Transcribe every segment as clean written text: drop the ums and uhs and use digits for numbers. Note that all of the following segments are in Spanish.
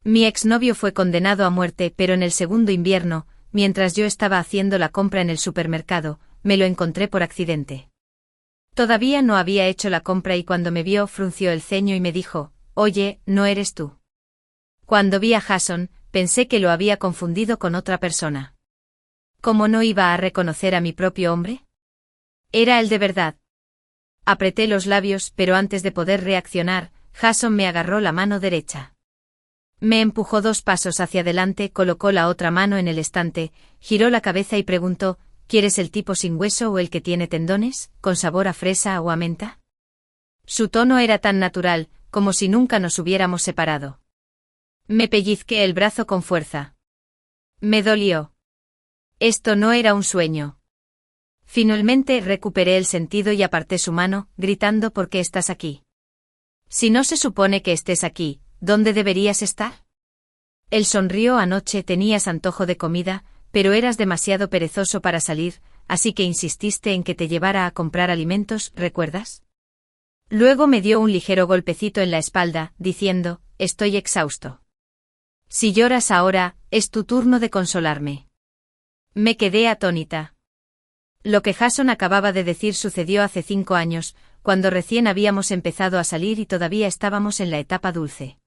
Mi exnovio fue condenado a muerte, pero en el segundo invierno, mientras yo estaba haciendo la compra en el supermercado, me lo encontré por accidente. Todavía no había hecho la compra y cuando me vio frunció el ceño y me dijo, «Oye, ¿no eres tú?». Cuando vi a Jason, pensé que lo había confundido con otra persona. ¿Cómo no iba a reconocer a mi propio hombre? Era él de verdad. Apreté los labios, pero antes de poder reaccionar, Jason me agarró la mano derecha. Me empujó 2 pasos hacia adelante, colocó la otra mano en el estante, giró la cabeza y preguntó, ¿quieres el tipo sin hueso o el que tiene tendones, con sabor a fresa o a menta? Su tono era tan natural, como si nunca nos hubiéramos separado. Me pellizqué el brazo con fuerza. Me dolió. Esto no era un sueño. Finalmente recuperé el sentido y aparté su mano, gritando ¿por qué estás aquí? Si no se supone que estés aquí, ¿dónde deberías estar? Él sonrió anoche tenías antojo de comida, pero eras demasiado perezoso para salir, así que insististe en que te llevara a comprar alimentos, ¿recuerdas? Luego me dio un ligero golpecito en la espalda, diciendo, estoy exhausto. Si lloras ahora, es tu turno de consolarme. Me quedé atónita. Lo que Jason acababa de decir sucedió hace 5 años, cuando recién habíamos empezado a salir y todavía estábamos en la etapa dulce.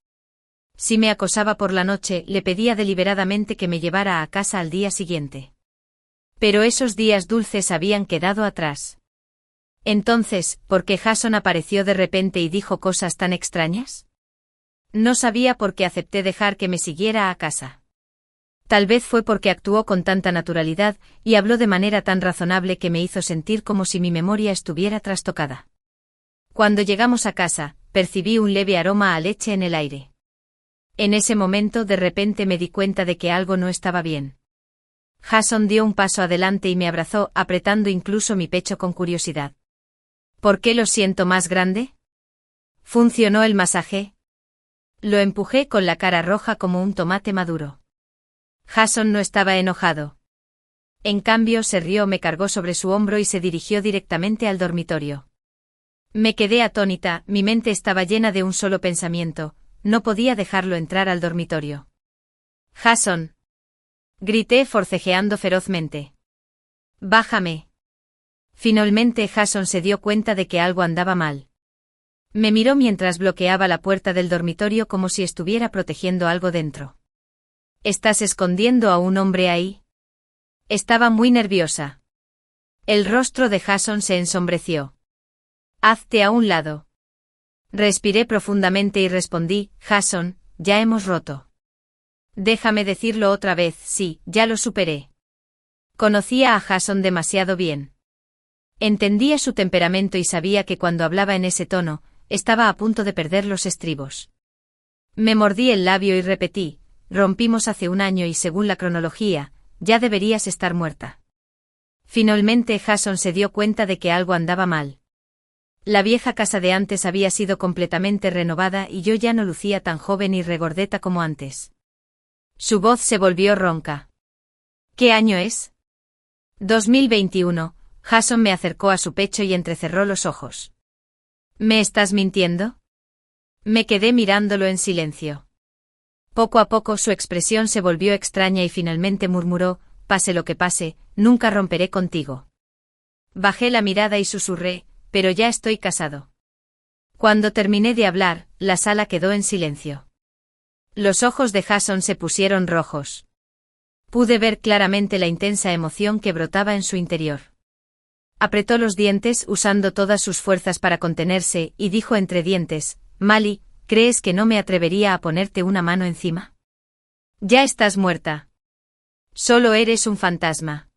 Si me acosaba por la noche, le pedía deliberadamente que me llevara a casa al día siguiente. Pero esos días dulces habían quedado atrás. Entonces, ¿por qué Jason apareció de repente y dijo cosas tan extrañas? No sabía por qué acepté dejar que me siguiera a casa. Tal vez fue porque actuó con tanta naturalidad y habló de manera tan razonable que me hizo sentir como si mi memoria estuviera trastocada. Cuando llegamos a casa, percibí un leve aroma a leche en el aire. En ese momento de repente me di cuenta de que algo no estaba bien. Jason dio un paso adelante y me abrazó, apretando incluso mi pecho con curiosidad. ¿Por qué lo siento más grande? ¿Funcionó el masaje? Lo empujé con la cara roja como un tomate maduro. Jason no estaba enojado. En cambio se rió, me cargó sobre su hombro y se dirigió directamente al dormitorio. Me quedé atónita, mi mente estaba llena de un solo pensamiento, no podía dejarlo entrar al dormitorio. Jason. Grité forcejeando ferozmente. Bájame. Finalmente Jason se dio cuenta de que algo andaba mal. Me miró mientras bloqueaba la puerta del dormitorio como si estuviera protegiendo algo dentro. ¿Estás escondiendo a un hombre ahí? Estaba muy nerviosa. El rostro de Jason se ensombreció. Hazte a un lado. Respiré profundamente y respondí, Jason, ya hemos roto. Déjame decirlo otra vez, sí, ya lo superé. Conocía a Jason demasiado bien. Entendía su temperamento y sabía que cuando hablaba en ese tono, estaba a punto de perder los estribos. Me mordí el labio y repetí, rompimos hace 1 año y según la cronología, ya deberías estar muerta. Finalmente Jason se dio cuenta de que algo andaba mal. La vieja casa de antes había sido completamente renovada y yo ya no lucía tan joven y regordeta como antes. Su voz se volvió ronca. ¿Qué año es? 2021, Jason me acercó a su pecho y entrecerró los ojos. ¿Me estás mintiendo? Me quedé mirándolo en silencio. Poco a poco su expresión se volvió extraña y finalmente murmuró, pase lo que pase, nunca romperé contigo. Bajé la mirada y susurré, pero ya estoy casado. Cuando terminé de hablar, la sala quedó en silencio. Los ojos de Jason se pusieron rojos. Pude ver claramente la intensa emoción que brotaba en su interior. Apretó los dientes usando todas sus fuerzas para contenerse y dijo entre dientes, Mali, ¿crees que no me atrevería a ponerte una mano encima? Ya estás muerta. Solo eres un fantasma.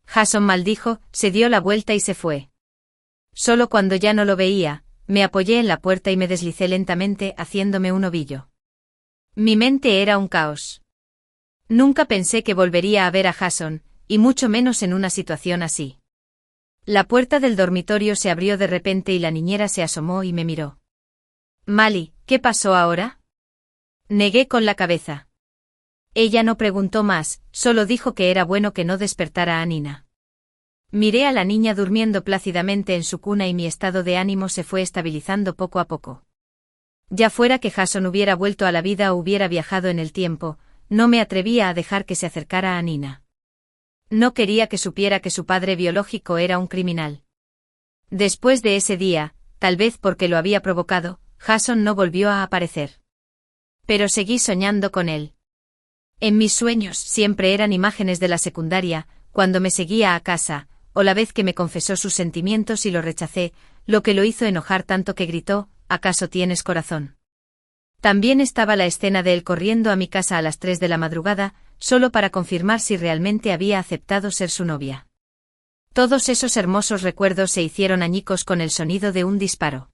Jason maldijo, se dio la vuelta y se fue. Solo cuando ya no lo veía, me apoyé en la puerta y me deslicé lentamente haciéndome un ovillo. Mi mente era un caos. Nunca pensé que volvería a ver a Jason, y mucho menos en una situación así. La puerta del dormitorio se abrió de repente y la niñera se asomó y me miró. Mali, ¿qué pasó ahora? Negué con la cabeza. Ella no preguntó más, solo dijo que era bueno que no despertara a Nina. Miré a la niña durmiendo plácidamente en su cuna y mi estado de ánimo se fue estabilizando poco a poco. Ya fuera que Jason hubiera vuelto a la vida o hubiera viajado en el tiempo, no me atrevía a dejar que se acercara a Nina. No quería que supiera que su padre biológico era un criminal. Después de ese día, tal vez porque lo había provocado, Jason no volvió a aparecer. Pero seguí soñando con él. En mis sueños siempre eran imágenes de la secundaria, cuando me seguía a casa, o la vez que me confesó sus sentimientos y lo rechacé, lo que lo hizo enojar tanto que gritó: ¿acaso tienes corazón? También estaba la escena de él corriendo a mi casa a las 3 de la madrugada, solo para confirmar si realmente había aceptado ser su novia. Todos esos hermosos recuerdos se hicieron añicos con el sonido de un disparo.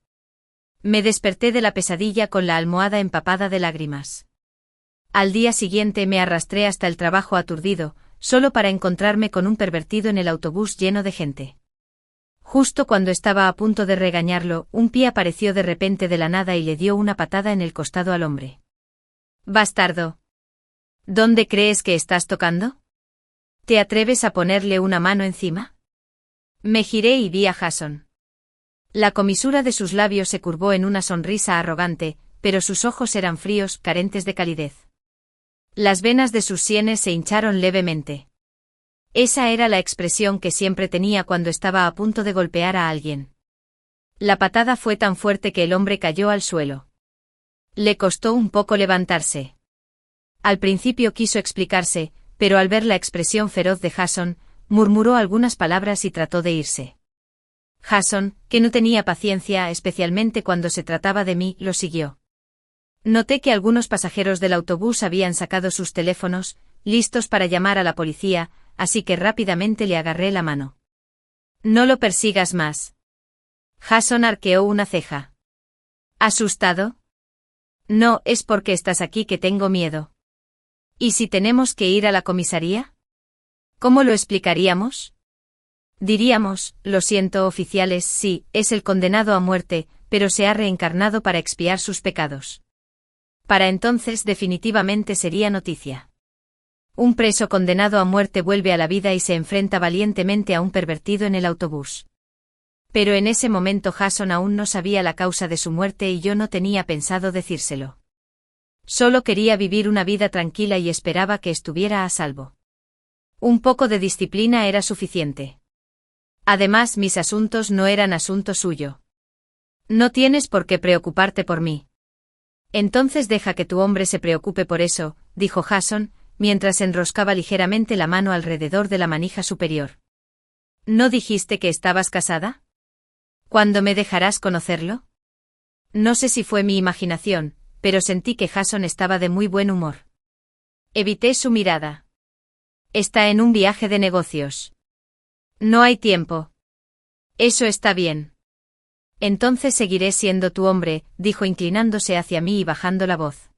Me desperté de la pesadilla con la almohada empapada de lágrimas. Al día siguiente me arrastré hasta el trabajo aturdido, solo para encontrarme con un pervertido en el autobús lleno de gente. Justo cuando estaba a punto de regañarlo, un pie apareció de repente de la nada y le dio una patada en el costado al hombre. «Bastardo. ¿Dónde crees que estás tocando? ¿Te atreves a ponerle una mano encima?» Me giré y vi a Jason. La comisura de sus labios se curvó en una sonrisa arrogante, pero sus ojos eran fríos, carentes de calidez. Las venas de sus sienes se hincharon levemente. Esa era la expresión que siempre tenía cuando estaba a punto de golpear a alguien. La patada fue tan fuerte que el hombre cayó al suelo. Le costó un poco levantarse. Al principio quiso explicarse, pero al ver la expresión feroz de Jason, murmuró algunas palabras y trató de irse. Jason, que no tenía paciencia, especialmente cuando se trataba de mí, lo siguió. Noté que algunos pasajeros del autobús habían sacado sus teléfonos, listos para llamar a la policía, así que rápidamente le agarré la mano. «No lo persigas más». Jason arqueó una ceja. ¿Asustado? No, es porque estás aquí que tengo miedo. ¿Y si tenemos que ir a la comisaría? ¿Cómo lo explicaríamos? Diríamos: lo siento, oficiales, sí, es el condenado a muerte, pero se ha reencarnado para expiar sus pecados. Para entonces definitivamente sería noticia. Un preso condenado a muerte vuelve a la vida y se enfrenta valientemente a un pervertido en el autobús. Pero en ese momento Jason aún no sabía la causa de su muerte y yo no tenía pensado decírselo. Solo quería vivir una vida tranquila y esperaba que estuviera a salvo. Un poco de disciplina era suficiente. Además, mis asuntos no eran asunto suyo. No tienes por qué preocuparte por mí. Entonces deja que tu hombre se preocupe por eso, dijo Jason, mientras enroscaba ligeramente la mano alrededor de la manija superior. ¿No dijiste que estabas casada? ¿Cuándo me dejarás conocerlo? No sé si fue mi imaginación, pero sentí que Jason estaba de muy buen humor. Evité su mirada. Está en un viaje de negocios. No hay tiempo. Eso está bien. Entonces seguiré siendo tu hombre, dijo inclinándose hacia mí y bajando la voz.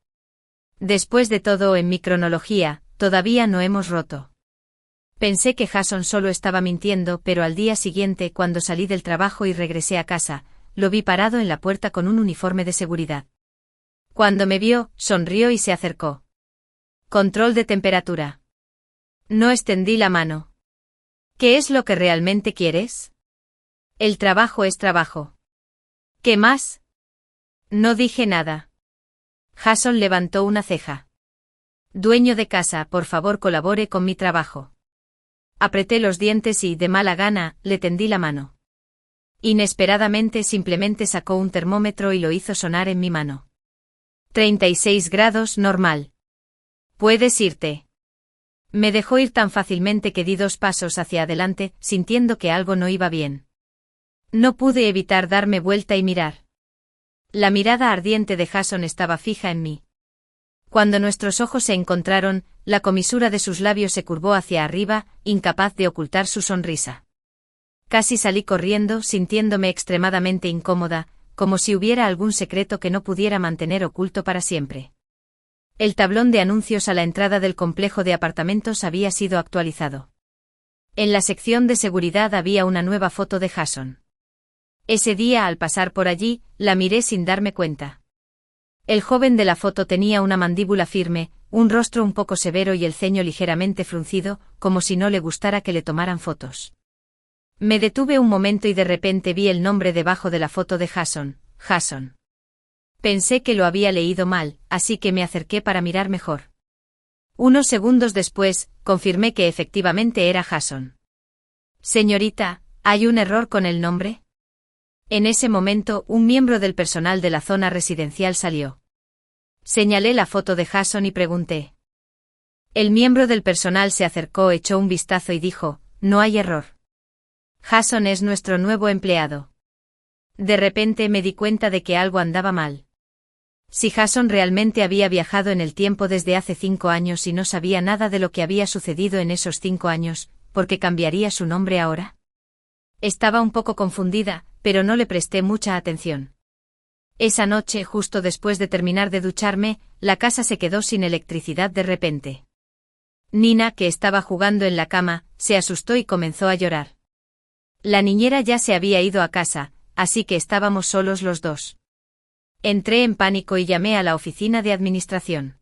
Después de todo, en mi cronología, todavía no hemos roto. Pensé que Jason solo estaba mintiendo, pero al día siguiente, cuando salí del trabajo y regresé a casa, lo vi parado en la puerta con un uniforme de seguridad. Cuando me vio, sonrió y se acercó. Control de temperatura. No extendí la mano. ¿Qué es lo que realmente quieres? El trabajo es trabajo. ¿Qué más? No dije nada. Jason levantó una ceja. Dueño de casa, por favor colabore con mi trabajo. Apreté los dientes y, de mala gana, le tendí la mano. Inesperadamente simplemente sacó un termómetro y lo hizo sonar en mi mano. 36 grados normal. Puedes irte. Me dejó ir tan fácilmente que di 2 pasos hacia adelante, sintiendo que algo no iba bien. No pude evitar darme vuelta y mirar. La mirada ardiente de Jason estaba fija en mí. Cuando nuestros ojos se encontraron, la comisura de sus labios se curvó hacia arriba, incapaz de ocultar su sonrisa. Casi salí corriendo, sintiéndome extremadamente incómoda, como si hubiera algún secreto que no pudiera mantener oculto para siempre. El tablón de anuncios a la entrada del complejo de apartamentos había sido actualizado. En la sección de seguridad había una nueva foto de Jason. Ese día, al pasar por allí, la miré sin darme cuenta. El joven de la foto tenía una mandíbula firme, un rostro un poco severo y el ceño ligeramente fruncido, como si no le gustara que le tomaran fotos. Me detuve un momento y de repente vi el nombre debajo de la foto de Jason, Jason. Pensé que lo había leído mal, así que me acerqué para mirar mejor. Unos segundos después, confirmé que efectivamente era Jason. Señorita, ¿hay un error con el nombre? En ese momento, un miembro del personal de la zona residencial salió. Señalé la foto de Jason y pregunté. El miembro del personal se acercó, echó un vistazo y dijo, no hay error. Jason es nuestro nuevo empleado. De repente me di cuenta de que algo andaba mal. Si Jason realmente había viajado en el tiempo desde hace 5 años y no sabía nada de lo que había sucedido en esos 5 años, ¿por qué cambiaría su nombre ahora? Estaba un poco confundida, pero no le presté mucha atención. Esa noche, justo después de terminar de ducharme, la casa se quedó sin electricidad de repente. Nina, que estaba jugando en la cama, se asustó y comenzó a llorar. La niñera ya se había ido a casa, así que estábamos solos los dos. Entré en pánico y llamé a la oficina de administración.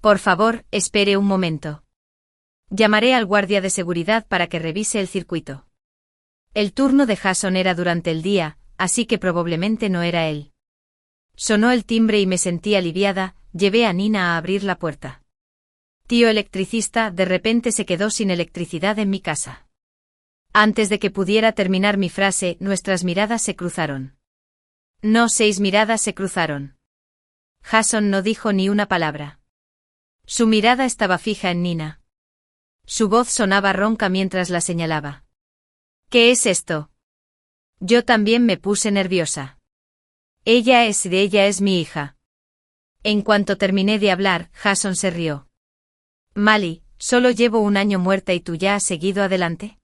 Por favor, espere un momento. Llamaré al guardia de seguridad para que revise el circuito. El turno de Jason era durante el día, así que probablemente no era él. Sonó el timbre y me sentí aliviada, llevé a Nina a abrir la puerta. Tío electricista, de repente se quedó sin electricidad en mi casa. Antes de que pudiera terminar mi frase, nuestras miradas se cruzaron. No, 6 miradas se cruzaron. Jason no dijo ni una palabra. Su mirada estaba fija en Nina. Su voz sonaba ronca mientras la señalaba. ¿Qué es esto? Yo también me puse nerviosa. Ella es mi hija. En cuanto terminé de hablar, Jason se rió. Mali, solo llevo 1 año muerta y tú ya has seguido adelante.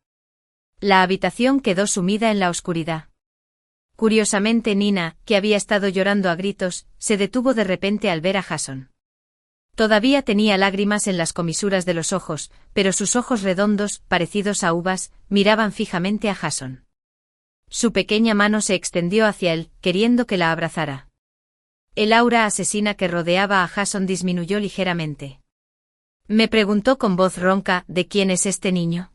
La habitación quedó sumida en la oscuridad. Curiosamente Nina, que había estado llorando a gritos, se detuvo de repente al ver a Jason. Todavía tenía lágrimas en las comisuras de los ojos, pero sus ojos redondos, parecidos a uvas, miraban fijamente a Jason. Su pequeña mano se extendió hacia él, queriendo que la abrazara. El aura asesina que rodeaba a Jason disminuyó ligeramente. Me preguntó con voz ronca, ¿de quién es este niño?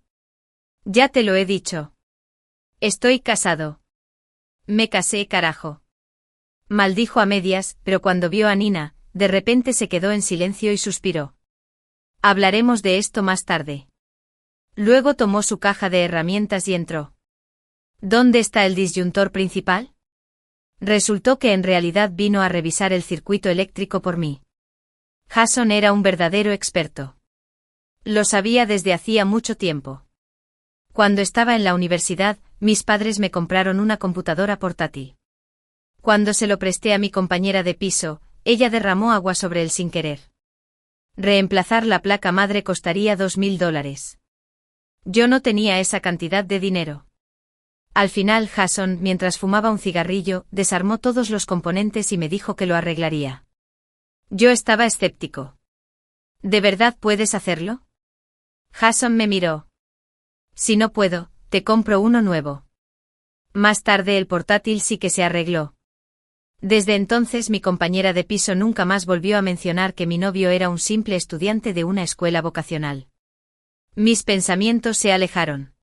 Ya te lo he dicho. Estoy casado. Me casé, carajo. Maldijo a medias, pero cuando vio a Nina, de repente se quedó en silencio y suspiró. Hablaremos de esto más tarde. Luego tomó su caja de herramientas y entró. ¿Dónde está el disyuntor principal? Resultó que en realidad vino a revisar el circuito eléctrico por mí. Jason era un verdadero experto. Lo sabía desde hacía mucho tiempo. Cuando estaba en la universidad, mis padres me compraron una computadora portátil. Cuando se lo presté a mi compañera de piso, ella derramó agua sobre él sin querer. Reemplazar la placa madre costaría $2000. Yo no tenía esa cantidad de dinero. Al final Jason, mientras fumaba un cigarrillo, desarmó todos los componentes y me dijo que lo arreglaría. Yo estaba escéptico. ¿De verdad puedes hacerlo? Jason me miró. Si no puedo, te compro uno nuevo. Más tarde el portátil sí que se arregló. Desde entonces mi compañera de piso nunca más volvió a mencionar que mi novio era un simple estudiante de una escuela vocacional. Mis pensamientos se alejaron.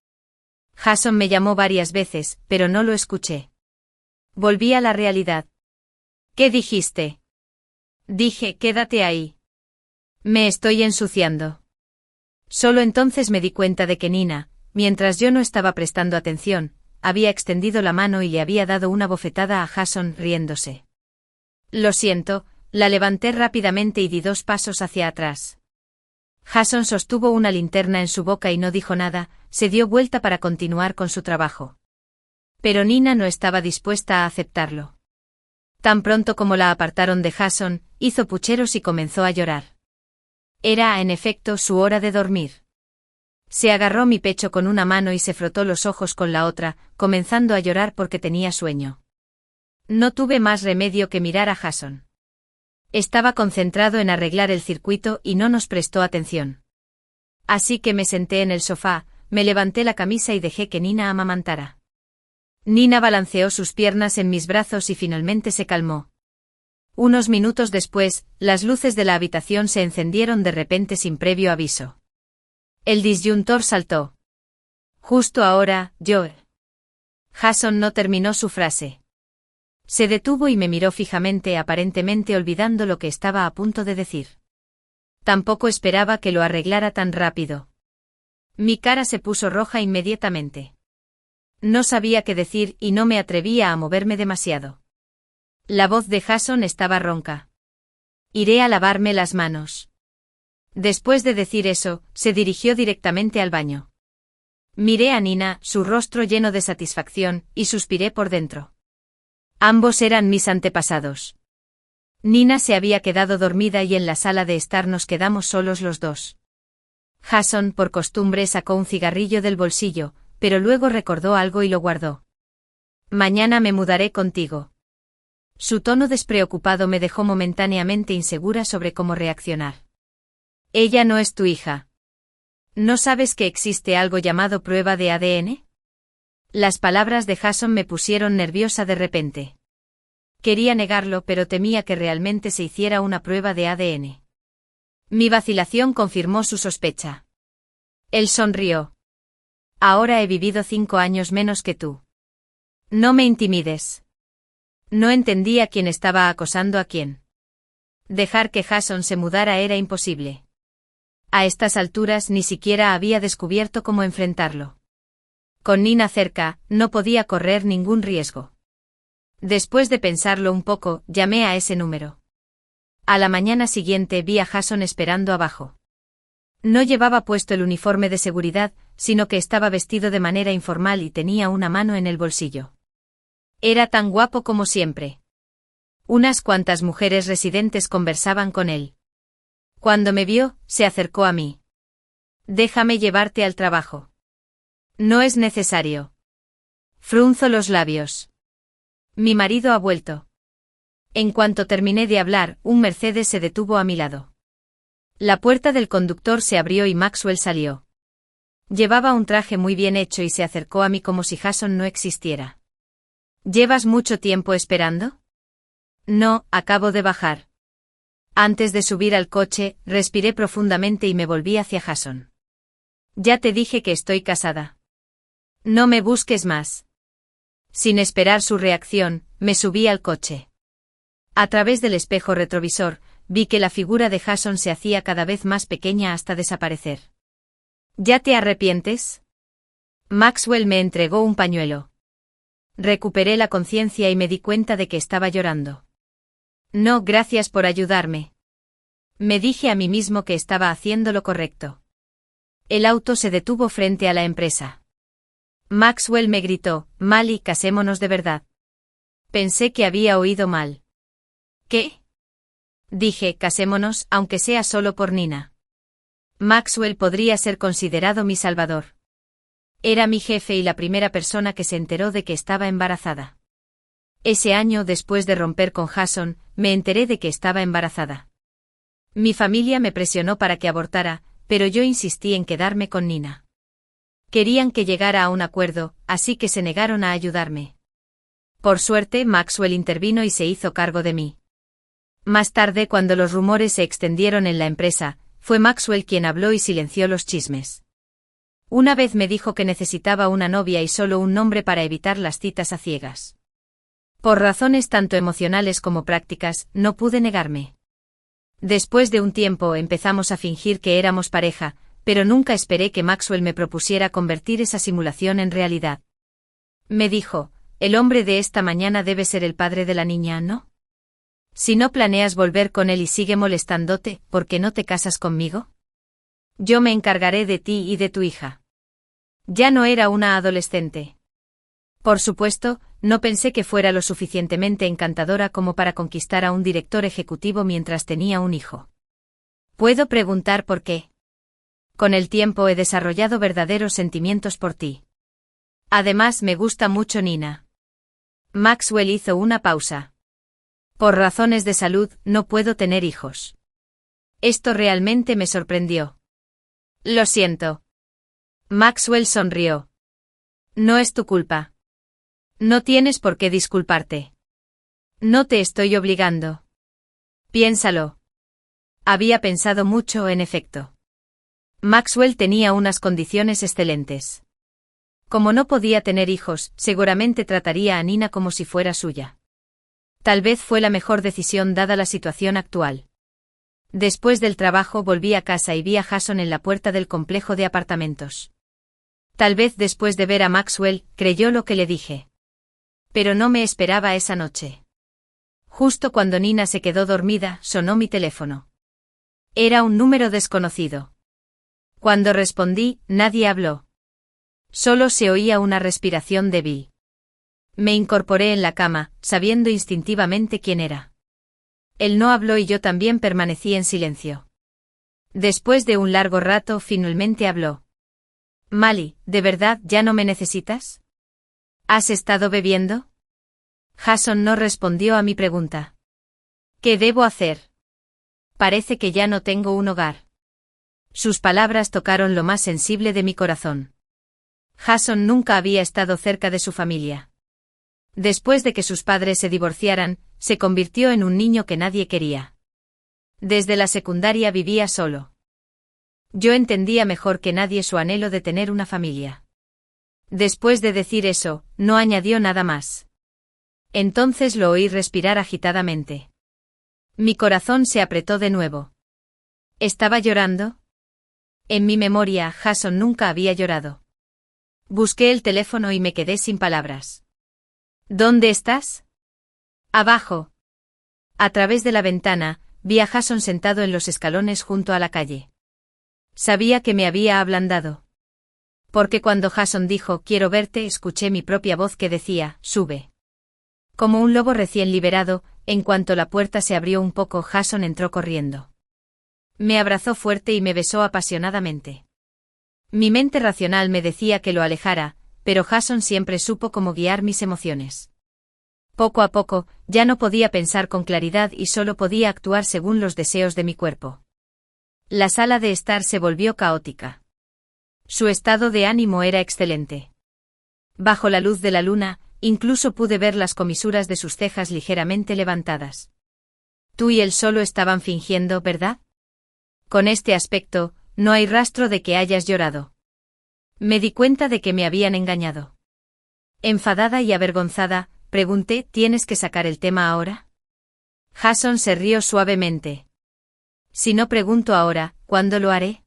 Jason me llamó varias veces, pero no lo escuché. Volví a la realidad. ¿Qué dijiste? Dije, quédate ahí. Me estoy ensuciando. Solo entonces me di cuenta de que Nina, mientras yo no estaba prestando atención, había extendido la mano y le había dado una bofetada a Jason riéndose. Lo siento, la levanté rápidamente y di 2 pasos hacia atrás. Jason sostuvo una linterna en su boca y no dijo nada, se dio vuelta para continuar con su trabajo. Pero Nina no estaba dispuesta a aceptarlo. Tan pronto como la apartaron de Jason, hizo pucheros y comenzó a llorar. Era, en efecto, su hora de dormir. Se agarró mi pecho con una mano y se frotó los ojos con la otra, comenzando a llorar porque tenía sueño. No tuve más remedio que mirar a Jason. Estaba concentrado en arreglar el circuito y no nos prestó atención. Así que me senté en el sofá, me levanté la camisa y dejé que Nina amamantara. Nina balanceó sus piernas en mis brazos y finalmente se calmó. Unos minutos después, las luces de la habitación se encendieron de repente sin previo aviso. El disyuntor saltó. Justo ahora, Joe. Jason no terminó su frase. Se detuvo y me miró fijamente, aparentemente olvidando lo que estaba a punto de decir. Tampoco esperaba que lo arreglara tan rápido. Mi cara se puso roja inmediatamente. No sabía qué decir y no me atrevía a moverme demasiado. La voz de Jason estaba ronca. Iré a lavarme las manos. Después de decir eso, se dirigió directamente al baño. Miré a Nina, su rostro lleno de satisfacción, y suspiré por dentro. Ambos eran mis antepasados. Nina se había quedado dormida y en la sala de estar nos quedamos solos los dos. Jason, por costumbre, sacó un cigarrillo del bolsillo, pero luego recordó algo y lo guardó. Mañana me mudaré contigo. Su tono despreocupado me dejó momentáneamente insegura sobre cómo reaccionar. Ella no es tu hija. ¿No sabes que existe algo llamado prueba de ADN? Las palabras de Jason me pusieron nerviosa de repente. Quería negarlo, pero temía que realmente se hiciera una prueba de ADN. Mi vacilación confirmó su sospecha. Él sonrió. Ahora he vivido 5 años menos que tú. No me intimides. No entendía quién estaba acosando a quién. Dejar que Jason se mudara era imposible. A estas alturas ni siquiera había descubierto cómo enfrentarlo. Con Nina cerca, no podía correr ningún riesgo. Después de pensarlo un poco, llamé a ese número. A la mañana siguiente vi a Jason esperando abajo. No llevaba puesto el uniforme de seguridad, sino que estaba vestido de manera informal y tenía una mano en el bolsillo. Era tan guapo como siempre. Unas cuantas mujeres residentes conversaban con él. Cuando me vio, se acercó a mí. Déjame llevarte al trabajo. No es necesario. Frunzo los labios. Mi marido ha vuelto. En cuanto terminé de hablar, un Mercedes se detuvo a mi lado. La puerta del conductor se abrió y Maxwell salió. Llevaba un traje muy bien hecho y se acercó a mí como si Jason no existiera. ¿Llevas mucho tiempo esperando? No, acabo de bajar. Antes de subir al coche, respiré profundamente y me volví hacia Jason. Ya te dije que estoy casada. No me busques más. Sin esperar su reacción, me subí al coche. A través del espejo retrovisor, vi que la figura de Jason se hacía cada vez más pequeña hasta desaparecer. ¿Ya te arrepientes? Maxwell me entregó un pañuelo. Recuperé la conciencia y me di cuenta de que estaba llorando. No, gracias por ayudarme. Me dije a mí mismo que estaba haciendo lo correcto. El auto se detuvo frente a la empresa. Maxwell me gritó, Mali, casémonos de verdad. Pensé que había oído mal. ¿Qué? Dije, casémonos, aunque sea solo por Nina. Maxwell podría ser considerado mi salvador. Era mi jefe y la primera persona que se enteró de que estaba embarazada. Ese año, después de romper con Jason, me enteré de que estaba embarazada. Mi familia me presionó para que abortara, pero yo insistí en quedarme con Nina. Querían que llegara a un acuerdo, así que se negaron a ayudarme. Por suerte, Maxwell intervino y se hizo cargo de mí. Más tarde, cuando los rumores se extendieron en la empresa, fue Maxwell quien habló y silenció los chismes. Una vez me dijo que necesitaba una novia y solo un nombre para evitar las citas a ciegas. Por razones tanto emocionales como prácticas, no pude negarme. Después de un tiempo empezamos a fingir que éramos pareja, pero nunca esperé que Maxwell me propusiera convertir esa simulación en realidad. Me dijo, el hombre de esta mañana debe ser el padre de la niña, ¿no? Si no planeas volver con él y sigue molestándote, ¿por qué no te casas conmigo? Yo me encargaré de ti y de tu hija. Ya no era una adolescente. Por supuesto, no pensé que fuera lo suficientemente encantadora como para conquistar a un director ejecutivo mientras tenía un hijo. ¿Puedo preguntar por qué? Con el tiempo he desarrollado verdaderos sentimientos por ti. Además, me gusta mucho Nina. Maxwell hizo una pausa. Por razones de salud, no puedo tener hijos. Esto realmente me sorprendió. Lo siento. Maxwell sonrió. No es tu culpa. No tienes por qué disculparte. No te estoy obligando. Piénsalo. Había pensado mucho, en efecto. Maxwell tenía unas condiciones excelentes. Como no podía tener hijos, seguramente trataría a Nina como si fuera suya. Tal vez fue la mejor decisión dada la situación actual. Después del trabajo volví a casa y vi a Jason en la puerta del complejo de apartamentos. Tal vez después de ver a Maxwell, creyó lo que le dije. Pero no me esperaba esa noche. Justo cuando Nina se quedó dormida, sonó mi teléfono. Era un número desconocido. Cuando respondí, nadie habló. Solo se oía una respiración débil. Me incorporé en la cama, sabiendo instintivamente quién era. Él no habló y yo también permanecí en silencio. Después de un largo rato, finalmente habló. Mali, ¿de verdad ya no me necesitas? ¿Has estado bebiendo? Jason no respondió a mi pregunta. ¿Qué debo hacer? Parece que ya no tengo un hogar. Sus palabras tocaron lo más sensible de mi corazón. Jason nunca había estado cerca de su familia. Después de que sus padres se divorciaran, se convirtió en un niño que nadie quería. Desde la secundaria vivía solo. Yo entendía mejor que nadie su anhelo de tener una familia. Después de decir eso, no añadió nada más. Entonces lo oí respirar agitadamente. Mi corazón se apretó de nuevo. ¿Estaba llorando? En mi memoria, Jason nunca había llorado. Busqué el teléfono y me quedé sin palabras. ¿Dónde estás? Abajo. A través de la ventana, vi a Jason sentado en los escalones junto a la calle. Sabía que me había ablandado. Porque cuando Jason dijo quiero verte, escuché mi propia voz que decía, sube. Como un lobo recién liberado, en cuanto la puerta se abrió un poco, Jason entró corriendo. Me abrazó fuerte y me besó apasionadamente. Mi mente racional me decía que lo alejara, pero Jason siempre supo cómo guiar mis emociones. Poco a poco, ya no podía pensar con claridad y solo podía actuar según los deseos de mi cuerpo. La sala de estar se volvió caótica. Su estado de ánimo era excelente. Bajo la luz de la luna, incluso pude ver las comisuras de sus cejas ligeramente levantadas. Tú y él solo estaban fingiendo, ¿verdad? Con este aspecto, no hay rastro de que hayas llorado. Me di cuenta de que me habían engañado. Enfadada y avergonzada, pregunté, ¿tienes que sacar el tema ahora? Jason se rió suavemente. Si no pregunto ahora, ¿cuándo lo haré?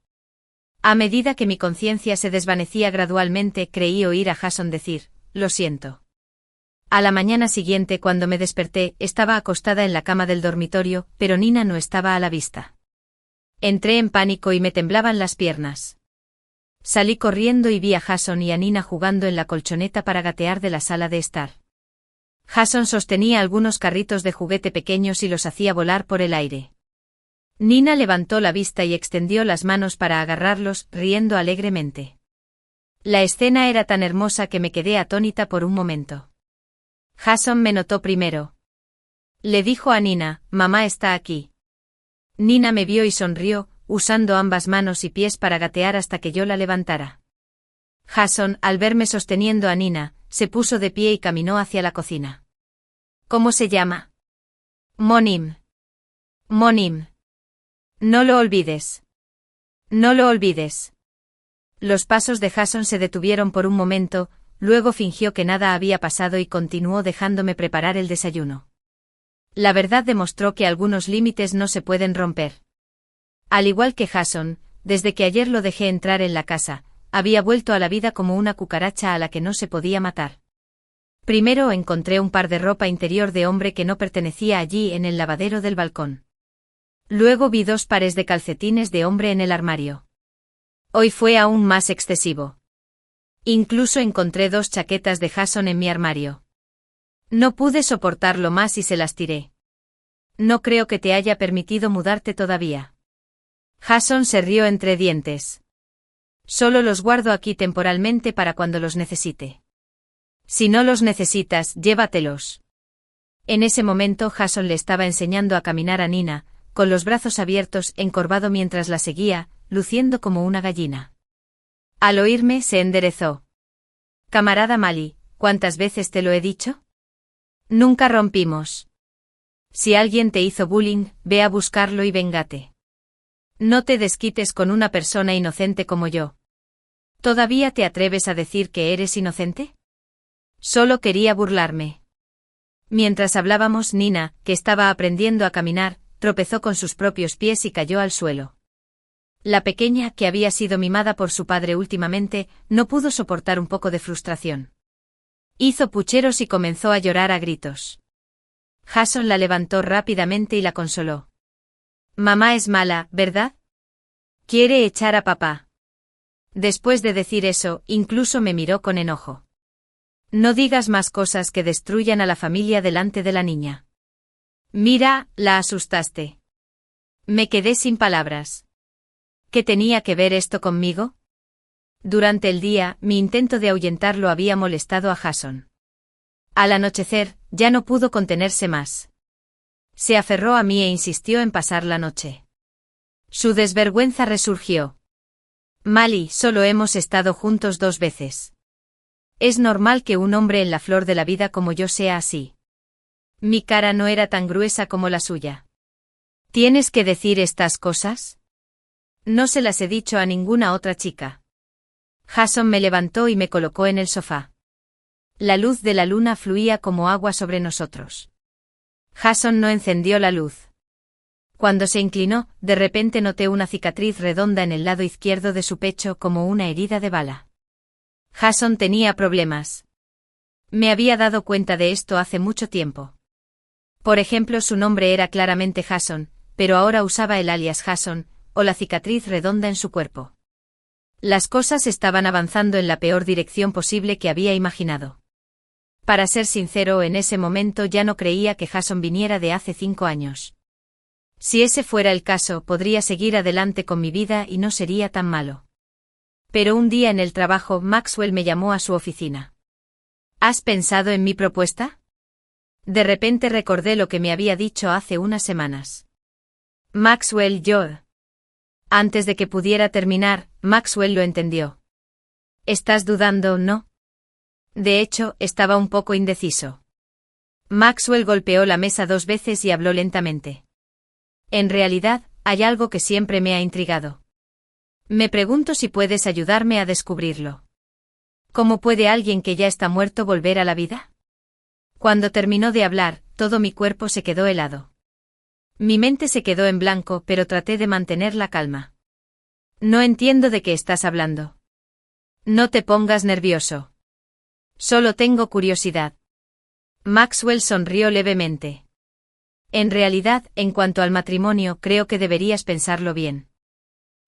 A medida que mi conciencia se desvanecía gradualmente, creí oír a Jason decir, lo siento. A la mañana siguiente, cuando me desperté, estaba acostada en la cama del dormitorio, pero Nina no estaba a la vista. Entré en pánico y me temblaban las piernas. Salí corriendo y vi a Jason y a Nina jugando en la colchoneta para gatear de la sala de estar. Jason sostenía algunos carritos de juguete pequeños y los hacía volar por el aire. Nina levantó la vista y extendió las manos para agarrarlos, riendo alegremente. La escena era tan hermosa que me quedé atónita por un momento. Jason me notó primero. Le dijo a Nina, mamá está aquí. Nina me vio y sonrió, usando ambas manos y pies para gatear hasta que yo la levantara. Jason, al verme sosteniendo a Nina, se puso de pie y caminó hacia la cocina. ¿Cómo se llama? Monim. Monim. No lo olvides. No lo olvides. Los pasos de Jason se detuvieron por un momento, luego fingió que nada había pasado y continuó dejándome preparar el desayuno. La verdad demostró que algunos límites no se pueden romper. Al igual que Jason, desde que ayer lo dejé entrar en la casa, había vuelto a la vida como una cucaracha a la que no se podía matar. Primero encontré un par de ropa interior de hombre que no pertenecía allí en el lavadero del balcón. Luego vi 2 pares de calcetines de hombre en el armario. Hoy fue aún más excesivo. Incluso encontré 2 chaquetas de Jason en mi armario. No pude soportarlo más y se las tiré. No creo que te haya permitido mudarte todavía. Jason se rió entre dientes. Solo los guardo aquí temporalmente para cuando los necesite. Si no los necesitas, llévatelos. En ese momento Jason le estaba enseñando a caminar a Nina, con los brazos abiertos, encorvado mientras la seguía, luciendo como una gallina. Al oírme, se enderezó. Camarada Mali, ¿cuántas veces te lo he dicho? Nunca rompimos. Si alguien te hizo bullying, ve a buscarlo y véngate. No te desquites con una persona inocente como yo. ¿Todavía te atreves a decir que eres inocente? Solo quería burlarme. Mientras hablábamos, Nina, que estaba aprendiendo a caminar, tropezó con sus propios pies y cayó al suelo. La pequeña, que había sido mimada por su padre últimamente, no pudo soportar un poco de frustración. Hizo pucheros y comenzó a llorar a gritos. Jason la levantó rápidamente y la consoló. Mamá es mala, ¿verdad? Quiere echar a papá. Después de decir eso, incluso me miró con enojo. No digas más cosas que destruyan a la familia delante de la niña. Mira, la asustaste. Me quedé sin palabras. ¿Qué tenía que ver esto conmigo? Durante el día, mi intento de ahuyentarlo había molestado a Jason. Al anochecer, ya no pudo contenerse más. Se aferró a mí e insistió en pasar la noche. Su desvergüenza resurgió. Mali, solo hemos estado juntos 2 veces. Es normal que un hombre en la flor de la vida como yo sea así. Mi cara no era tan gruesa como la suya. ¿Tienes que decir estas cosas? No se las he dicho a ninguna otra chica. Jason me levantó y me colocó en el sofá. La luz de la luna fluía como agua sobre nosotros. Jason no encendió la luz. Cuando se inclinó, de repente noté una cicatriz redonda en el lado izquierdo de su pecho como una herida de bala. Jason tenía problemas. Me había dado cuenta de esto hace mucho tiempo. Por ejemplo, su nombre era claramente Jason, pero ahora usaba el alias Jason, o la cicatriz redonda en su cuerpo. Las cosas estaban avanzando en la peor dirección posible que había imaginado. Para ser sincero, en ese momento ya no creía que Jason viniera de hace 5 años. Si ese fuera el caso, podría seguir adelante con mi vida y no sería tan malo. Pero un día en el trabajo, Maxwell me llamó a su oficina. ¿Has pensado en mi propuesta? De repente recordé lo que me había dicho hace unas semanas. Maxwell, yo. Antes de que pudiera terminar, Maxwell lo entendió. ¿Estás dudando, no? De hecho, estaba un poco indeciso. Maxwell golpeó la mesa 2 veces y habló lentamente. En realidad, hay algo que siempre me ha intrigado. Me pregunto si puedes ayudarme a descubrirlo. ¿Cómo puede alguien que ya está muerto volver a la vida? Cuando terminó de hablar, todo mi cuerpo se quedó helado. Mi mente se quedó en blanco, pero traté de mantener la calma. No entiendo de qué estás hablando. No te pongas nervioso. Solo tengo curiosidad. Maxwell sonrió levemente. En realidad, en cuanto al matrimonio, creo que deberías pensarlo bien.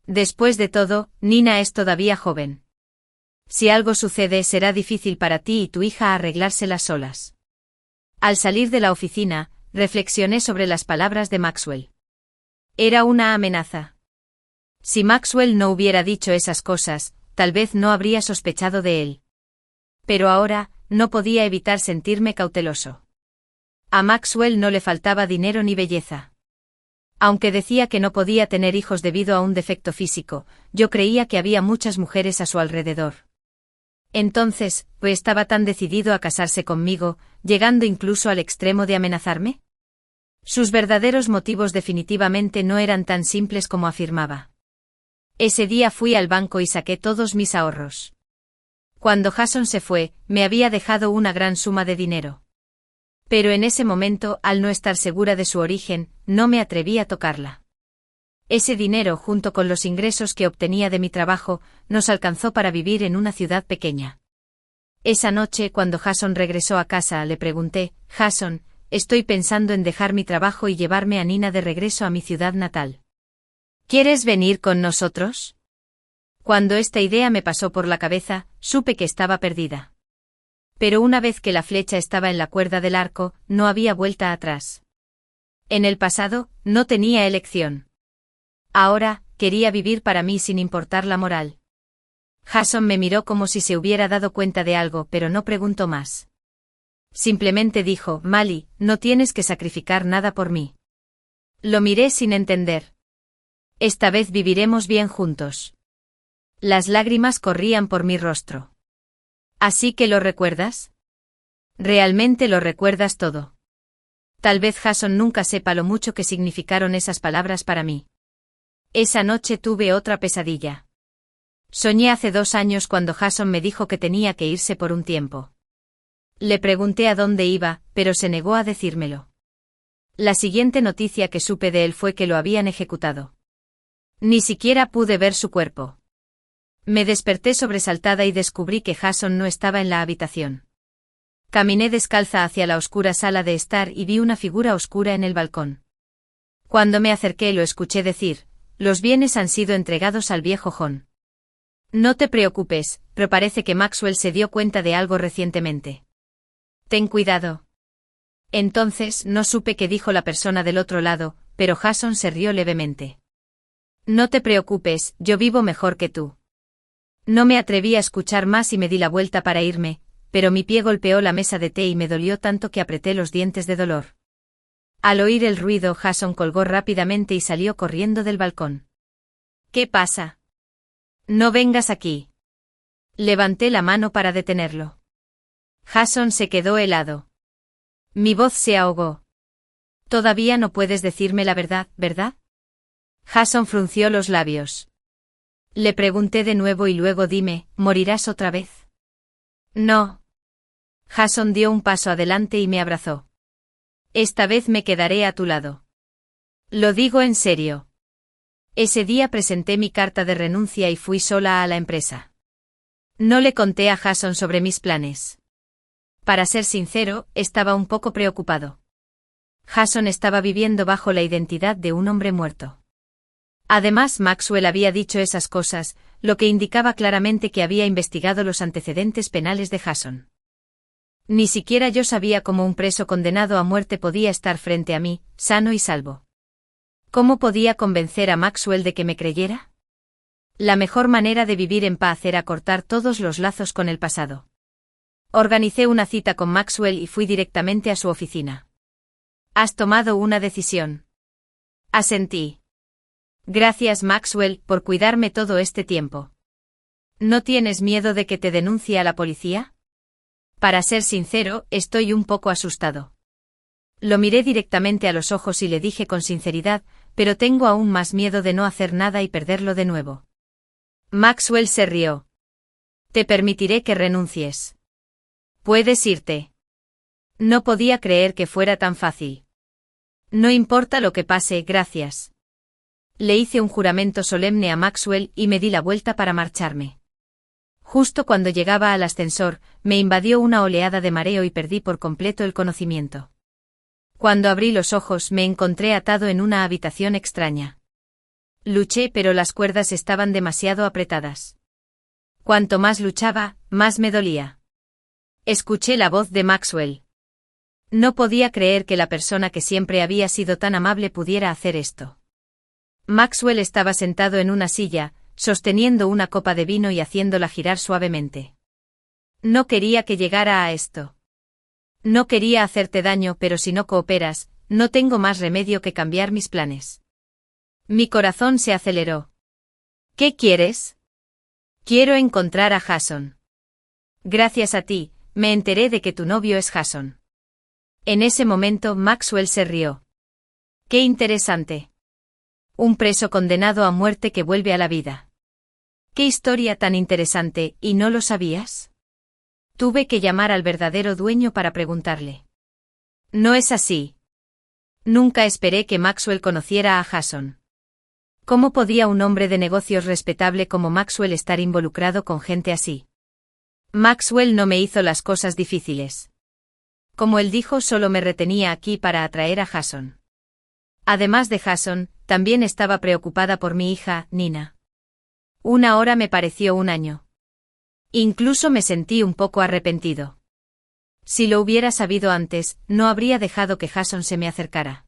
Después de todo, Nina es todavía joven. Si algo sucede, será difícil para ti y tu hija arreglárselas solas. Al salir de la oficina, reflexioné sobre las palabras de Maxwell. Era una amenaza. Si Maxwell no hubiera dicho esas cosas, tal vez no habría sospechado de él. Pero ahora, no podía evitar sentirme cauteloso. A Maxwell no le faltaba dinero ni belleza. Aunque decía que no podía tener hijos debido a un defecto físico, yo creía que había muchas mujeres a su alrededor. Entonces, ¿pues estaba tan decidido a casarse conmigo, llegando incluso al extremo de amenazarme? Sus verdaderos motivos definitivamente no eran tan simples como afirmaba. Ese día fui al banco y saqué todos mis ahorros. Cuando Jason se fue, me había dejado una gran suma de dinero. Pero en ese momento, al no estar segura de su origen, no me atreví a tocarla. Ese dinero, junto con los ingresos que obtenía de mi trabajo, nos alcanzó para vivir en una ciudad pequeña. Esa noche, cuando Jason regresó a casa, le pregunté, Jason, estoy pensando en dejar mi trabajo y llevarme a Nina de regreso a mi ciudad natal. ¿Quieres venir con nosotros? Cuando esta idea me pasó por la cabeza, supe que estaba perdida. Pero una vez que la flecha estaba en la cuerda del arco, no había vuelta atrás. En el pasado, no tenía elección. Ahora, quería vivir para mí sin importar la moral. Jason me miró como si se hubiera dado cuenta de algo, pero no preguntó más. Simplemente dijo, Mali, no tienes que sacrificar nada por mí. Lo miré sin entender. Esta vez viviremos bien juntos. Las lágrimas corrían por mi rostro. ¿Así que lo recuerdas? ¿Realmente lo recuerdas todo? Tal vez Jason nunca sepa lo mucho que significaron esas palabras para mí. Esa noche tuve otra pesadilla. Soñé hace 2 años cuando Jason me dijo que tenía que irse por un tiempo. Le pregunté a dónde iba, pero se negó a decírmelo. La siguiente noticia que supe de él fue que lo habían ejecutado. Ni siquiera pude ver su cuerpo. Me desperté sobresaltada y descubrí que Jason no estaba en la habitación. Caminé descalza hacia la oscura sala de estar y vi una figura oscura en el balcón. Cuando me acerqué lo escuché decir: «Los bienes han sido entregados al viejo John». No te preocupes, pero parece que Maxwell se dio cuenta de algo recientemente. Ten cuidado. Entonces no supe qué dijo la persona del otro lado, pero Jason se rió levemente. No te preocupes, yo vivo mejor que tú. No me atreví a escuchar más y me di la vuelta para irme, pero mi pie golpeó la mesa de té y me dolió tanto que apreté los dientes de dolor. Al oír el ruido, Jason colgó rápidamente y salió corriendo del balcón. ¿Qué pasa? No vengas aquí. Levanté la mano para detenerlo. Jason se quedó helado. Mi voz se ahogó. Todavía no puedes decirme la verdad, ¿verdad? Jason frunció los labios. Le pregunté de nuevo y luego dime, ¿morirás otra vez? No. Jason dio un paso adelante y me abrazó. Esta vez me quedaré a tu lado. Lo digo en serio. Ese día presenté mi carta de renuncia y fui sola a la empresa. No le conté a Jason sobre mis planes. Para ser sincero, estaba un poco preocupado. Jason estaba viviendo bajo la identidad de un hombre muerto. Además, Maxwell había dicho esas cosas, lo que indicaba claramente que había investigado los antecedentes penales de Jason. Ni siquiera yo sabía cómo un preso condenado a muerte podía estar frente a mí, sano y salvo. ¿Cómo podía convencer a Maxwell de que me creyera? La mejor manera de vivir en paz era cortar todos los lazos con el pasado. Organicé una cita con Maxwell y fui directamente a su oficina. ¿Has tomado una decisión? Asentí. Gracias, Maxwell, por cuidarme todo este tiempo. ¿No tienes miedo de que te denuncie a la policía? Para ser sincero, estoy un poco asustado. Lo miré directamente a los ojos y le dije con sinceridad, pero tengo aún más miedo de no hacer nada y perderlo de nuevo. Maxwell se rió. Te permitiré que renuncies. Puedes irte. No podía creer que fuera tan fácil. No importa lo que pase, gracias. Le hice un juramento solemne a Maxwell y me di la vuelta para marcharme. Justo cuando llegaba al ascensor, me invadió una oleada de mareo y perdí por completo el conocimiento. Cuando abrí los ojos me encontré atado en una habitación extraña. Luché, pero las cuerdas estaban demasiado apretadas. Cuanto más luchaba, más me dolía. Escuché la voz de Maxwell. No podía creer que la persona que siempre había sido tan amable pudiera hacer esto. Maxwell estaba sentado en una silla, sosteniendo una copa de vino y haciéndola girar suavemente. No quería que llegara a esto. No quería hacerte daño, pero si no cooperas, no tengo más remedio que cambiar mis planes. Mi corazón se aceleró. ¿Qué quieres? Quiero encontrar a Jason. Gracias a ti, me enteré de que tu novio es Jason. En ese momento Maxwell se rió. Qué interesante. Un preso condenado a muerte que vuelve a la vida. Qué historia tan interesante, ¿y no lo sabías? Tuve que llamar al verdadero dueño para preguntarle. No es así. Nunca esperé que Maxwell conociera a Jason. ¿Cómo podía un hombre de negocios respetable como Maxwell estar involucrado con gente así? Maxwell no me hizo las cosas difíciles. Como él dijo, solo me retenía aquí para atraer a Jason. Además de Jason, también estaba preocupada por mi hija, Nina. Una hora me pareció un año. Incluso me sentí un poco arrepentido. Si lo hubiera sabido antes, no habría dejado que Jason se me acercara.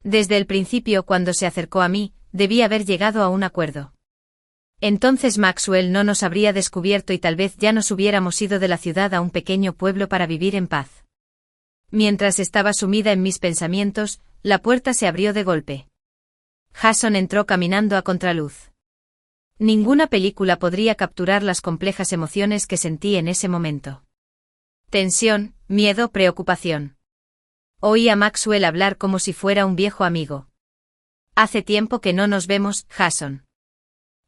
Desde el principio, cuando se acercó a mí, debí haber llegado a un acuerdo. Entonces Maxwell no nos habría descubierto y tal vez ya nos hubiéramos ido de la ciudad a un pequeño pueblo para vivir en paz. Mientras estaba sumida en mis pensamientos, la puerta se abrió de golpe. Jason entró caminando a contraluz. Ninguna película podría capturar las complejas emociones que sentí en ese momento. Tensión, miedo, preocupación. Oí a Maxwell hablar como si fuera un viejo amigo. Hace tiempo que no nos vemos, Jason.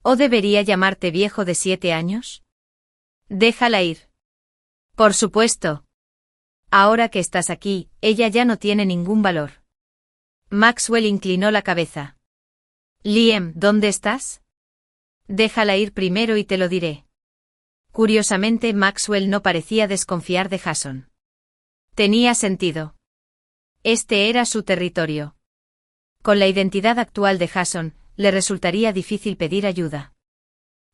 ¿O debería llamarte viejo de 7 años? Déjala ir. Por supuesto. Ahora que estás aquí, ella ya no tiene ningún valor. Maxwell inclinó la cabeza. Liam, ¿dónde estás? Déjala ir primero y te lo diré. Curiosamente, Maxwell no parecía desconfiar de Jason. Tenía sentido. Este era su territorio. Con la identidad actual de Jason, le resultaría difícil pedir ayuda.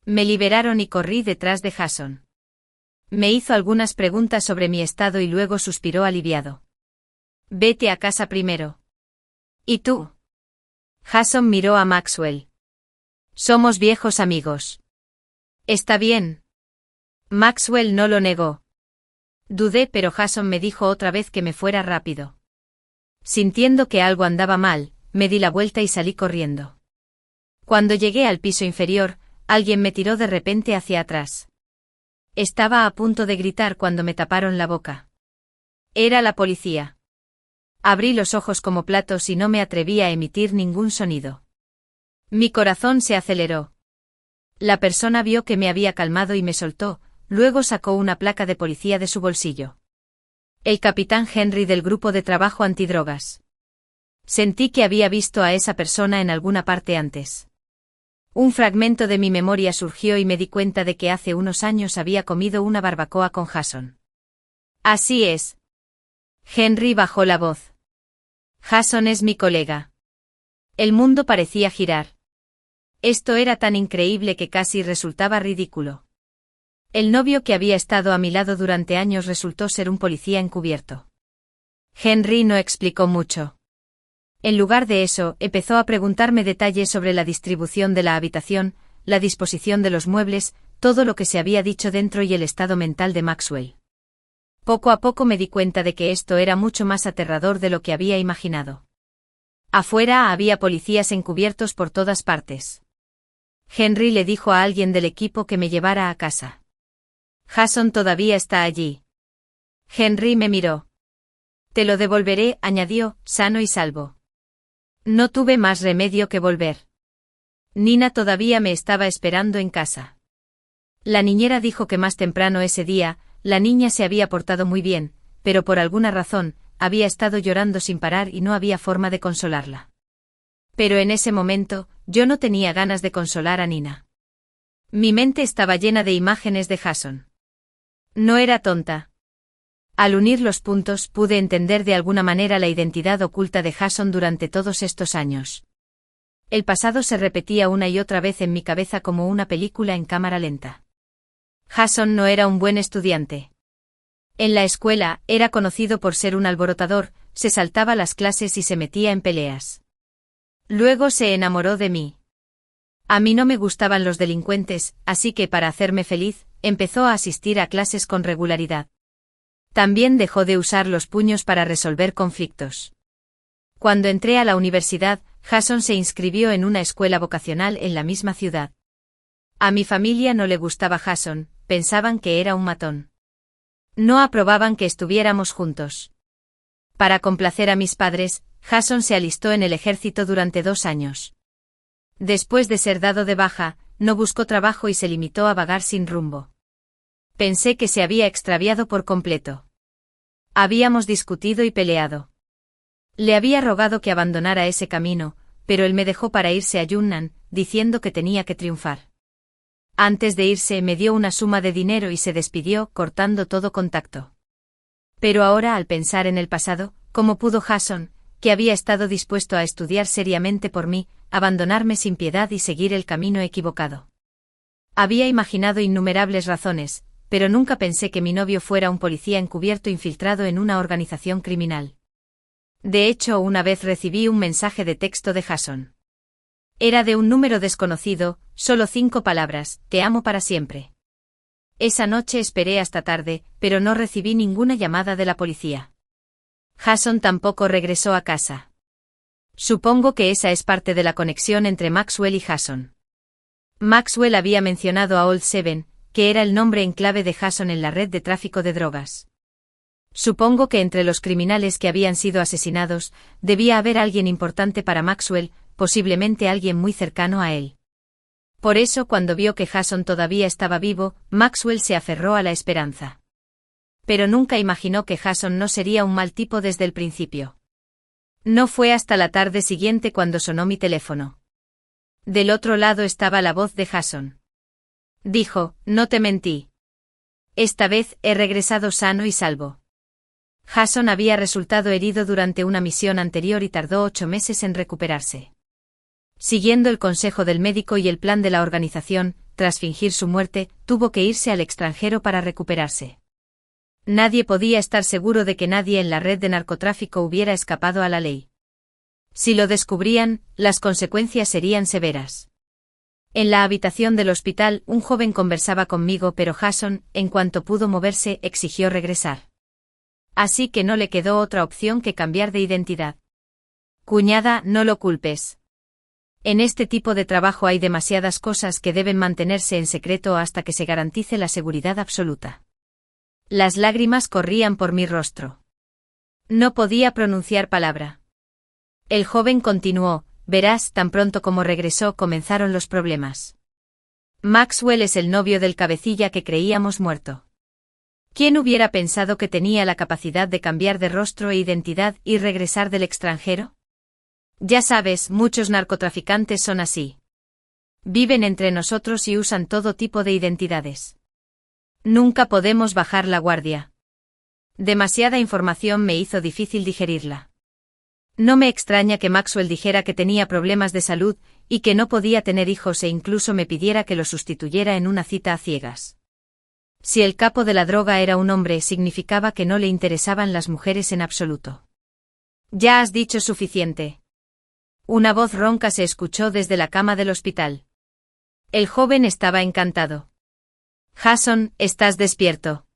Me liberaron y corrí detrás de Jason. Me hizo algunas preguntas sobre mi estado y luego suspiró aliviado. Vete a casa primero. ¿Y tú? Jason miró a Maxwell. Somos viejos amigos. Está bien. Maxwell no lo negó. Dudé, pero Jason me dijo otra vez que me fuera rápido. Sintiendo que algo andaba mal, me di la vuelta y salí corriendo. Cuando llegué al piso inferior, alguien me tiró de repente hacia atrás. Estaba a punto de gritar cuando me taparon la boca. Era la policía. Abrí los ojos como platos y no me atreví a emitir ningún sonido. Mi corazón se aceleró. La persona vio que me había calmado y me soltó, luego sacó una placa de policía de su bolsillo. El capitán Henry del grupo de trabajo antidrogas. Sentí que había visto a esa persona en alguna parte antes. Un fragmento de mi memoria surgió y me di cuenta de que hace unos años había comido una barbacoa con Jason. Así es. Henry bajó la voz. Jason es mi colega. El mundo parecía girar. Esto era tan increíble que casi resultaba ridículo. El novio que había estado a mi lado durante años resultó ser un policía encubierto. Henry no explicó mucho. En lugar de eso, empezó a preguntarme detalles sobre la distribución de la habitación, la disposición de los muebles, todo lo que se había dicho dentro y el estado mental de Maxwell. Poco a poco me di cuenta de que esto era mucho más aterrador de lo que había imaginado. Afuera había policías encubiertos por todas partes. Henry le dijo a alguien del equipo que me llevara a casa. Jason todavía está allí. Henry me miró. Te lo devolveré, añadió, sano y salvo. No tuve más remedio que volver. Nina todavía me estaba esperando en casa. La niñera dijo que más temprano ese día, la niña se había portado muy bien, pero por alguna razón, había estado llorando sin parar y no había forma de consolarla. Pero en ese momento, yo no tenía ganas de consolar a Nina. Mi mente estaba llena de imágenes de Jason. No era tonta. Al unir los puntos pude entender de alguna manera la identidad oculta de Jason durante todos estos años. El pasado se repetía una y otra vez en mi cabeza como una película en cámara lenta. Jason no era un buen estudiante. En la escuela, era conocido por ser un alborotador, se saltaba las clases y se metía en peleas. Luego se enamoró de mí. A mí no me gustaban los delincuentes, así que para hacerme feliz, empezó a asistir a clases con regularidad. También dejó de usar los puños para resolver conflictos. Cuando entré a la universidad, Jason se inscribió en una escuela vocacional en la misma ciudad. A mi familia no le gustaba Jason, pensaban que era un matón. No aprobaban que estuviéramos juntos. Para complacer a mis padres, Jason se alistó en el ejército durante 2 años. Después de ser dado de baja, no buscó trabajo y se limitó a vagar sin rumbo. Pensé que se había extraviado por completo. Habíamos discutido y peleado. Le había rogado que abandonara ese camino, pero él me dejó para irse a Yunnan, diciendo que tenía que triunfar. Antes de irse me dio una suma de dinero y se despidió, cortando todo contacto. Pero ahora, al pensar en el pasado, ¿cómo pudo Jason, que había estado dispuesto a estudiar seriamente por mí, abandonarme sin piedad y seguir el camino equivocado? Había imaginado innumerables razones, pero nunca pensé que mi novio fuera un policía encubierto infiltrado en una organización criminal. De hecho, una vez recibí un mensaje de texto de Jason. Era de un número desconocido, solo 5 palabras: te amo para siempre. Esa noche esperé hasta tarde, pero no recibí ninguna llamada de la policía. Jason tampoco regresó a casa. Supongo que esa es parte de la conexión entre Maxwell y Jason. Maxwell había mencionado a Old Seven, que era el nombre en clave de Jason en la red de tráfico de drogas. Supongo que entre los criminales que habían sido asesinados, debía haber alguien importante para Maxwell, posiblemente alguien muy cercano a él. Por eso, cuando vio que Jason todavía estaba vivo, Maxwell se aferró a la esperanza. pero nunca imaginó que Jason no sería un mal tipo desde el principio. No fue hasta la tarde siguiente cuando sonó mi teléfono. Del otro lado estaba la voz de Jason. Dijo, no te mentí. Esta vez he regresado sano y salvo. Jason había resultado herido durante una misión anterior y tardó 8 meses en recuperarse. Siguiendo el consejo del médico y el plan de la organización, tras fingir su muerte, tuvo que irse al extranjero para recuperarse. Nadie podía estar seguro de que nadie en la red de narcotráfico hubiera escapado a la ley. Si lo descubrían, las consecuencias serían severas. En la habitación del hospital, un joven conversaba conmigo, pero Jason, en cuanto pudo moverse, exigió regresar. Así que no le quedó otra opción que cambiar de identidad. Cuñada, no lo culpes. En este tipo de trabajo hay demasiadas cosas que deben mantenerse en secreto hasta que se garantice la seguridad absoluta. Las lágrimas corrían por mi rostro. No podía pronunciar palabra. El joven continuó, verás, tan pronto como regresó comenzaron los problemas. Maxwell es el novio del cabecilla que creíamos muerto. ¿Quién hubiera pensado que tenía la capacidad de cambiar de rostro e identidad y regresar del extranjero? Ya sabes, muchos narcotraficantes son así. Viven entre nosotros y usan todo tipo de identidades. Nunca podemos bajar la guardia. Demasiada información me hizo difícil digerirla. No me extraña que Maxwell dijera que tenía problemas de salud y que no podía tener hijos e incluso me pidiera que lo sustituyera en una cita a ciegas. Si el capo de la droga era un hombre, significaba que no le interesaban las mujeres en absoluto. Ya has dicho suficiente. Una voz ronca se escuchó desde la cama del hospital. El joven estaba encantado. Jason, ¿estás despierto?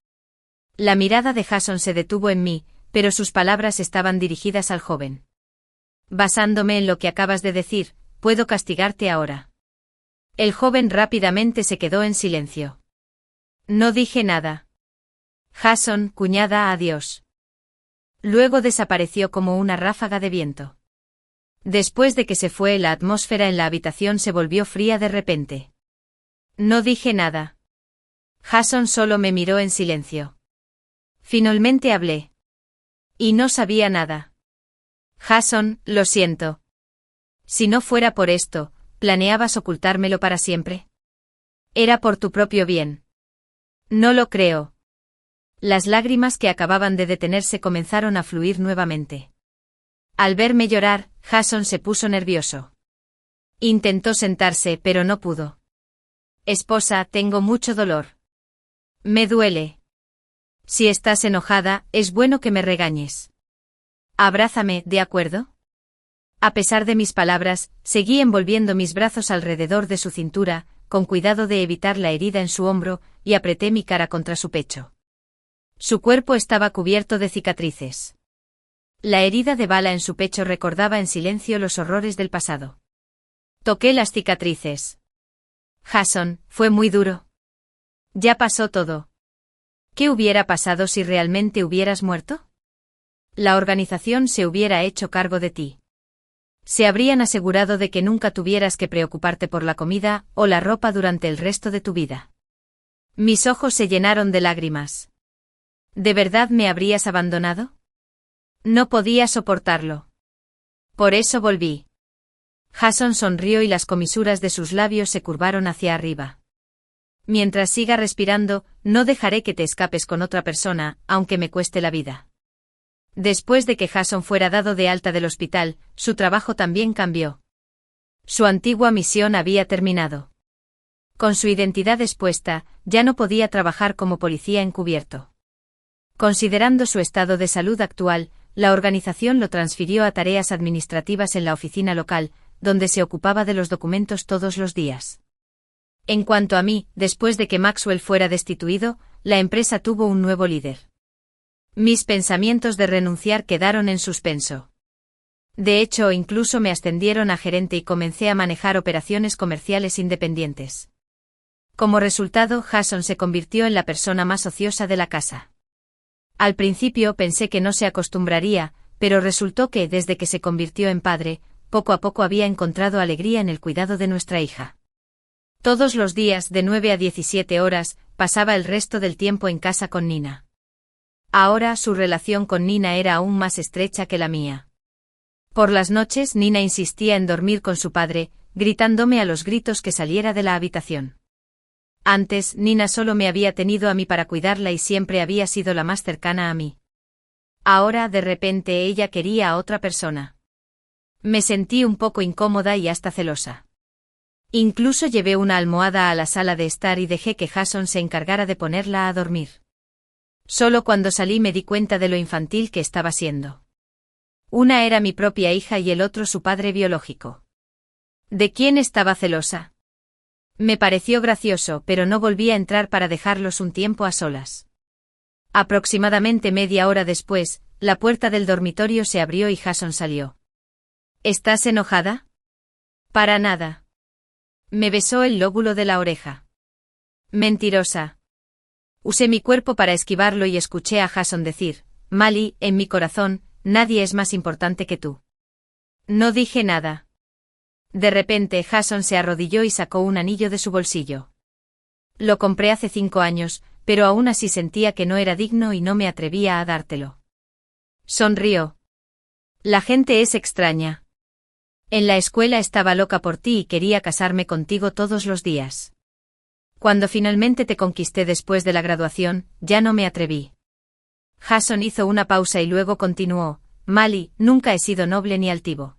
La mirada de Jason se detuvo en mí, pero sus palabras estaban dirigidas al joven. Basándome en lo que acabas de decir, puedo castigarte ahora. El joven rápidamente se quedó en silencio. No dije nada. Jason, cuñada, adiós. Luego desapareció como una ráfaga de viento. Después de que se fue, la atmósfera en la habitación se volvió fría de repente. No dije nada. Jason solo me miró en silencio. Finalmente hablé. Y no sabía nada. Jason, lo siento. Si no fuera por esto, ¿planeabas ocultármelo para siempre? Era por tu propio bien. No lo creo. Las lágrimas que acababan de detenerse comenzaron a fluir nuevamente. Al verme llorar, Jason se puso nervioso. Intentó sentarse, pero no pudo. Esposa, tengo mucho dolor. Me duele. Si estás enojada, es bueno que me regañes. Abrázame, ¿de acuerdo? A pesar de mis palabras, seguí envolviendo mis brazos alrededor de su cintura, con cuidado de evitar la herida en su hombro, y apreté mi cara contra su pecho. Su cuerpo estaba cubierto de cicatrices. La herida de bala en su pecho recordaba en silencio los horrores del pasado. Toqué las cicatrices. Jason, fue muy duro. Ya pasó todo. ¿Qué hubiera pasado si realmente hubieras muerto? La organización se hubiera hecho cargo de ti. Se habrían asegurado de que nunca tuvieras que preocuparte por la comida o la ropa durante el resto de tu vida. Mis ojos se llenaron de lágrimas. ¿De verdad me habrías abandonado? No podía soportarlo. Por eso volví. Jason sonrió y las comisuras de sus labios se curvaron hacia arriba. Mientras siga respirando, no dejaré que te escapes con otra persona, aunque me cueste la vida. Después de que Jason fuera dado de alta del hospital, su trabajo también cambió. Su antigua misión había terminado. Con su identidad expuesta, ya no podía trabajar como policía encubierto. Considerando su estado de salud actual, la organización lo transfirió a tareas administrativas en la oficina local, donde se ocupaba de los documentos todos los días. En cuanto a mí, después de que Maxwell fuera destituido, la empresa tuvo un nuevo líder. Mis pensamientos de renunciar quedaron en suspenso. De hecho, incluso me ascendieron a gerente y comencé a manejar operaciones comerciales independientes. Como resultado, Jason se convirtió en la persona más ociosa de la casa. Al principio pensé que no se acostumbraría, pero resultó que, desde que se convirtió en padre, poco a poco había encontrado alegría en el cuidado de nuestra hija. Todos los días, de 9 a 17 horas, pasaba el resto del tiempo en casa con Nina. Ahora su relación con Nina era aún más estrecha que la mía. Por las noches Nina insistía en dormir con su padre, gritándome a los gritos que saliera de la habitación. Antes, Nina solo me había tenido a mí para cuidarla y siempre había sido la más cercana a mí. Ahora, de repente, ella quería a otra persona. Me sentí un poco incómoda y hasta celosa. Incluso llevé una almohada a la sala de estar y dejé que Jason se encargara de ponerla a dormir. Solo cuando salí me di cuenta de lo infantil que estaba siendo. Una era mi propia hija y el otro su padre biológico. ¿De quién estaba celosa? Me pareció gracioso, pero no volví a entrar para dejarlos un tiempo a solas. Aproximadamente media hora después, la puerta del dormitorio se abrió y Jason salió. ¿Estás enojada? Para nada. Me besó el lóbulo de la oreja. Mentirosa. Usé mi cuerpo para esquivarlo y escuché a Jason decir, Mali, en mi corazón, nadie es más importante que tú. No dije nada. De repente Jason se arrodilló y sacó un anillo de su bolsillo. Lo compré hace 5 años, pero aún así sentía que no era digno y no me atrevía a dártelo. Sonrió. La gente es extraña. En la escuela estaba loca por ti y quería casarme contigo todos los días. Cuando finalmente te conquisté después de la graduación, ya no me atreví. Jason hizo una pausa y luego continuó, Mali, nunca he sido noble ni altivo.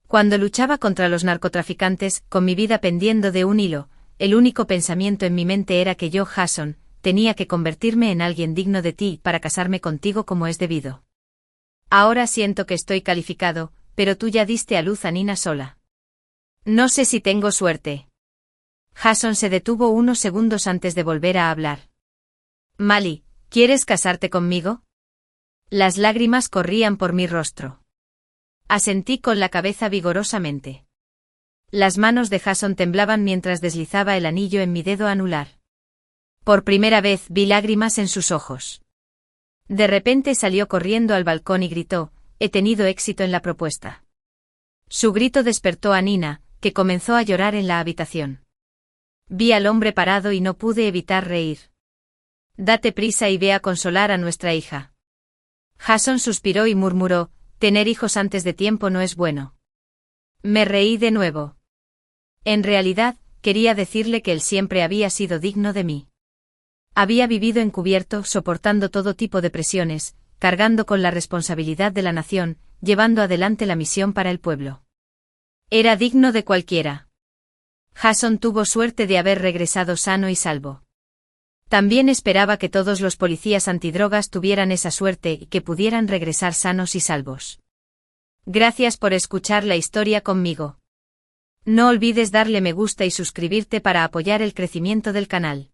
Cuando luchaba contra los narcotraficantes, con mi vida pendiendo de un hilo, el único pensamiento en mi mente era que yo, Jason, tenía que convertirme en alguien digno de ti para casarme contigo como es debido. Ahora siento que estoy calificado, pero tú ya diste a luz a Nina sola. No sé si tengo suerte. Jason se detuvo unos segundos antes de volver a hablar. Mali, ¿quieres casarte conmigo? Las lágrimas corrían por mi rostro. Asentí con la cabeza vigorosamente. Las manos de Jason temblaban mientras deslizaba el anillo en mi dedo anular. Por primera vez vi lágrimas en sus ojos. De repente salió corriendo al balcón y gritó, he tenido éxito en la propuesta. Su grito despertó a Nina, que comenzó a llorar en la habitación. Vi al hombre parado y no pude evitar reír. Date prisa y ve a consolar a nuestra hija. Jason suspiró y murmuró, tener hijos antes de tiempo no es bueno. Me reí de nuevo. En realidad, quería decirle que él siempre había sido digno de mí. Había vivido encubierto, soportando todo tipo de presiones, cargando con la responsabilidad de la nación, llevando adelante la misión para el pueblo. Era digno de cualquiera. Jason tuvo suerte de haber regresado sano y salvo. También esperaba que todos los policías antidrogas tuvieran esa suerte y que pudieran regresar sanos y salvos. Gracias por escuchar la historia conmigo. No olvides darle me gusta y suscribirte para apoyar el crecimiento del canal.